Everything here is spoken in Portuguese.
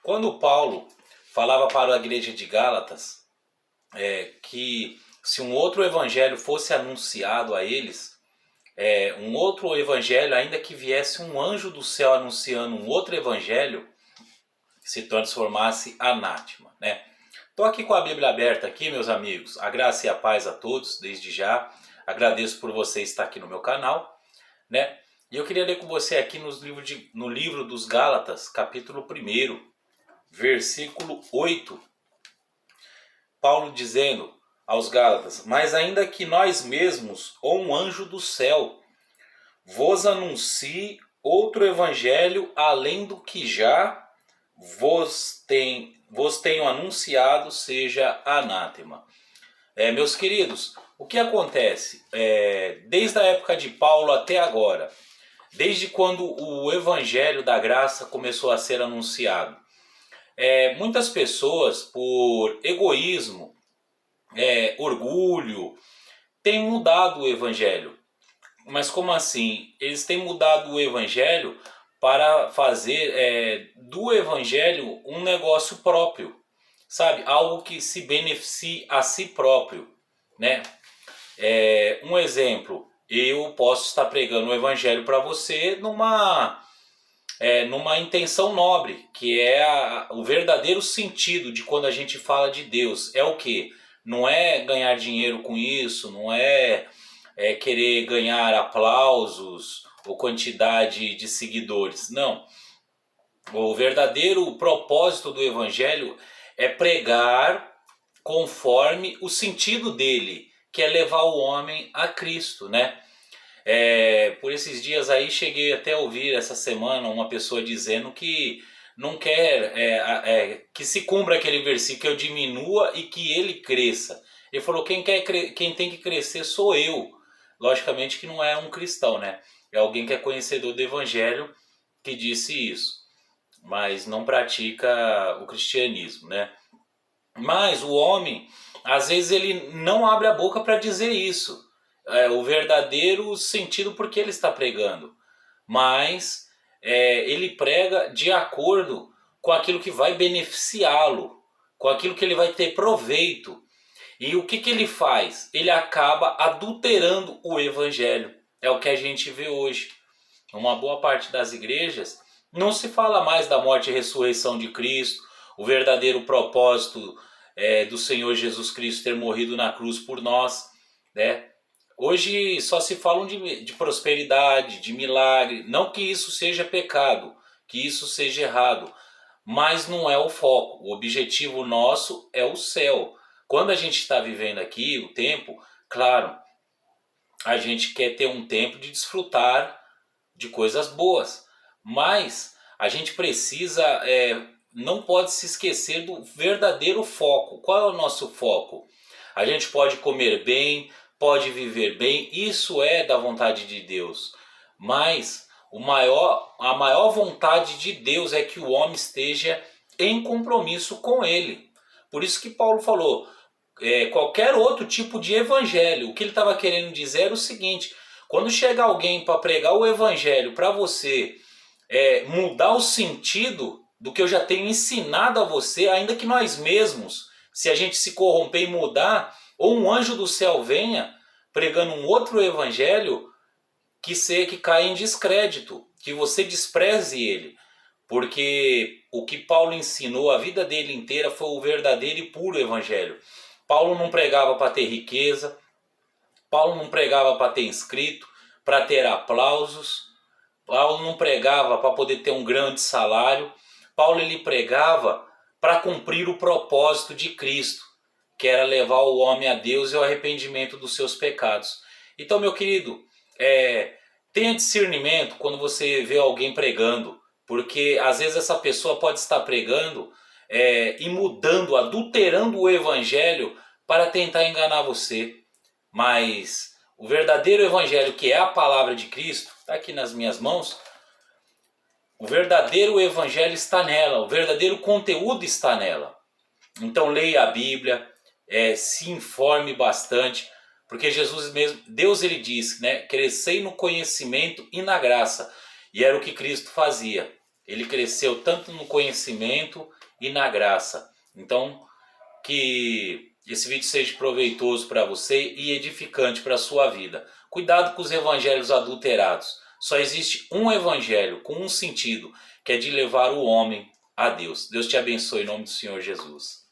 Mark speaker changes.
Speaker 1: Quando Paulo falava para a igreja de Gálatas que se um outro evangelho fosse anunciado a eles, um outro evangelho, ainda que viesse um anjo do céu anunciando um outro evangelho, se transformasse anátema, né? Estou aqui com a Bíblia aberta aqui, meus amigos. A graça e a paz a todos, desde já. Agradeço por você estar aqui no meu canal, né? E eu queria ler com você aqui no livro dos Gálatas, capítulo 1, versículo 8. Paulo dizendo aos Gálatas: mas ainda que nós mesmos, ou um anjo do céu, vos anuncie outro evangelho além do que já vos tenho anunciado, seja anátema. Meus queridos, o que acontece? Desde a época de Paulo até agora, desde quando o evangelho da graça começou a ser anunciado, muitas pessoas, por egoísmo, orgulho, têm mudado o evangelho. Mas como assim? Eles têm mudado o evangelho para fazer do evangelho um negócio próprio, sabe? Algo que se beneficie a si próprio, né? Um exemplo, eu posso estar pregando o evangelho para você numa intenção nobre, que é o verdadeiro sentido de quando a gente fala de Deus. É o quê? Não é ganhar dinheiro com isso, não é querer ganhar aplausos ou quantidade de seguidores. Não. O verdadeiro propósito do evangelho é pregar conforme o sentido dele, que é levar o homem a Cristo, né? Por esses dias aí cheguei até a ouvir essa semana uma pessoa dizendo que não quer que se cumpra aquele versículo, que eu diminua e que ele cresça. Ele falou: quem tem que crescer sou eu. Logicamente que não é um cristão, né? É alguém que é conhecedor do evangelho que disse isso, mas não pratica o cristianismo, né? Mas o homem, às vezes, ele não abre a boca para dizer isso, o verdadeiro sentido porque ele está pregando, mas ele prega de acordo com aquilo que vai beneficiá-lo, com aquilo que ele vai ter proveito. E o que ele faz? Ele acaba adulterando o evangelho. É o que a gente vê hoje. Uma boa parte das igrejas não se fala mais da morte e ressurreição de Cristo, o verdadeiro propósito do Senhor Jesus Cristo ter morrido na cruz por nós, né? Hoje só se falam de prosperidade, de milagre. Não que isso seja pecado, que isso seja errado, mas não é o foco. O objetivo nosso é o céu. Quando a gente está vivendo aqui o tempo, claro, a gente quer ter um tempo de desfrutar de coisas boas, mas a gente precisa, não pode se esquecer do verdadeiro foco. Qual é o nosso foco? A gente pode comer bem, pode viver bem, isso é da vontade de Deus, mas a maior vontade de Deus é que o homem esteja em compromisso com ele. Por isso que Paulo falou, qualquer outro tipo de evangelho, o que ele estava querendo dizer era o seguinte: quando chega alguém para pregar o evangelho para você, mudar o sentido do que eu já tenho ensinado a você, ainda que nós mesmos, se a gente se corromper e mudar, ou um anjo do céu venha pregando um outro evangelho, que caia em descrédito, que você despreze ele. Porque o que Paulo ensinou a vida dele inteira foi o verdadeiro e puro evangelho. Paulo não pregava para ter riqueza, Paulo não pregava para ter inscrito, para ter aplausos, Paulo não pregava para poder ter um grande salário. Paulo ele pregava para cumprir o propósito de Cristo, que era levar o homem a Deus e ao arrependimento dos seus pecados. Então, meu querido, tenha discernimento quando você vê alguém pregando, porque às vezes essa pessoa pode estar pregando e mudando, adulterando o evangelho para tentar enganar você. Mas o verdadeiro evangelho, que é a palavra de Cristo, está aqui nas minhas mãos. O verdadeiro evangelho está nela, o verdadeiro conteúdo está nela. Então leia a Bíblia, se informe bastante, porque Jesus mesmo, Deus ele disse, né, crescei no conhecimento e na graça, e era o que Cristo fazia. Ele cresceu tanto no conhecimento e na graça. Então, que esse vídeo seja proveitoso para você e edificante para a sua vida. Cuidado com os evangelhos adulterados. Só existe um evangelho com um sentido, que é de levar o homem a Deus. Deus te abençoe em nome do Senhor Jesus.